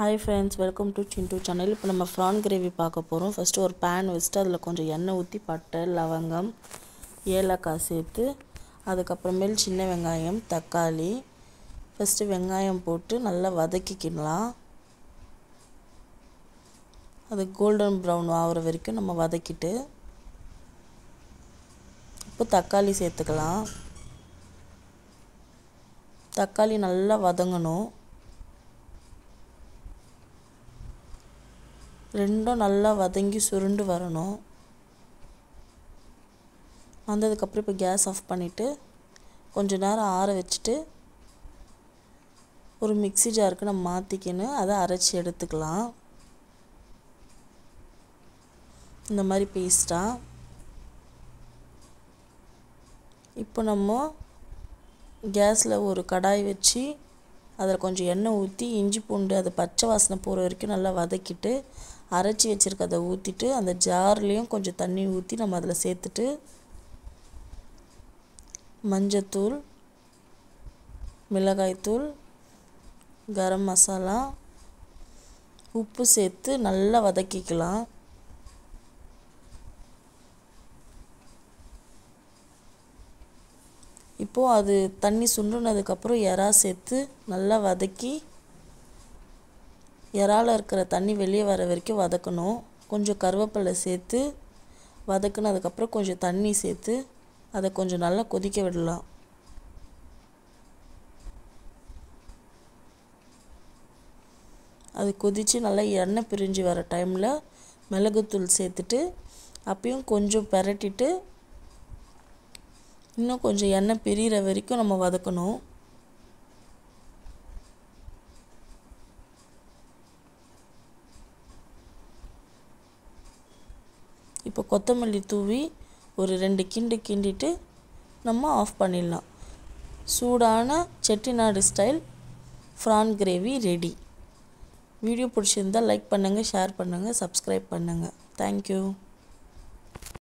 Hi friends, welcome to Chintu channel. இப்போ நம்ம prawn gravy பார்க்க போறோம். ஃபர்ஸ்ட் ஒரு pan வச்சிட்டு அதுல கொஞ்சம் எண்ணெய் ஊத்தி பட்டை, லவங்கம், ஏலக்காய் சேர்த்து அதுக்கு அப்புறமேல் சின்ன வெங்காயம், தக்காளி ஃபர்ஸ்ட் வெங்காயம் போட்டு நல்லா வதக்கிக்கலாம். அது கோல்டன் பிரவுன் ஆகுற வரைக்கும் நம்ம வதக்கிட்டு இப்போ தக்காளி சேர்த்துக்கலாம். தக்காளி நல்லா வதங்கணும். ரெண்டும் நல்லா வதங்கி சுருண்டு வரணும். வந்ததுக்கு அப்புறம் இப்போ கேஸ் ஆஃப் பண்ணிட்டு கொஞ்ச நேரம் ஆற வச்சிட்டு ஒரு மிக்ஸி ஜாருக்கு நம்ம மாத்திக்கின்னு அதை அரைச்சி எடுத்துக்கலாம். இந்த மாதிரி பேஸ்டா. இப்போ நம்ம கேஸ்ல ஒரு கடாய் வச்சு அதில் கொஞ்சம் எண்ணெய் ஊற்றி இஞ்சி பூண்டு அது பச்சை வாசனை போகிற வரைக்கும் நல்லா வதக்கிட்டு அரைச்சி வச்சுருக்கதை ஊற்றிட்டு அந்த ஜார்லேயும் கொஞ்சம் தண்ணி ஊற்றி நம்ம அதில் சேர்த்துட்டு மஞ்சத்தூள், மிளகாய்த்தூள், கரம் மசாலா, உப்பு சேர்த்து நல்லா வதக்கிக்கலாம். இப்போது அது தண்ணி சுண்டுனதுக்கப்புறம் எறா சேர்த்து நல்லா வதக்கி எறால இருக்கிற தண்ணி வெளியே வர வரைக்கும் வதக்கணும். கொஞ்சம் கருவேப்பிலை சேர்த்து வதக்குனதுக்கப்புறம் கொஞ்சம் தண்ணி சேர்த்து அதை கொஞ்சம் நல்லா கொதிக்க விடலாம். அது கொதித்து நல்லா எண்ணெய் பிரிஞ்சு வர டைமில் மிளகுத்தூள் சேர்த்துட்டு அப்பயும் கொஞ்சம் பெரட்டிட்டு இன்னும் கொஞ்சம் எண்ணெய் பிரிகிற வரைக்கும் நம்ம வதக்கணும். இப்போ கொத்தமல்லி தூவி ஒரு 2 கிண்டிட்டு நம்ம ஆஃப் பண்ணிடலாம். சூடான Chettinad style prawn gravy ready. Video பிடிச்சிருந்தால் லைக் பண்ணுங்கள், ஷேர் பண்ணுங்கள், சப்ஸ்கிரைப் பண்ணுங்கள். தேங்க்யூ.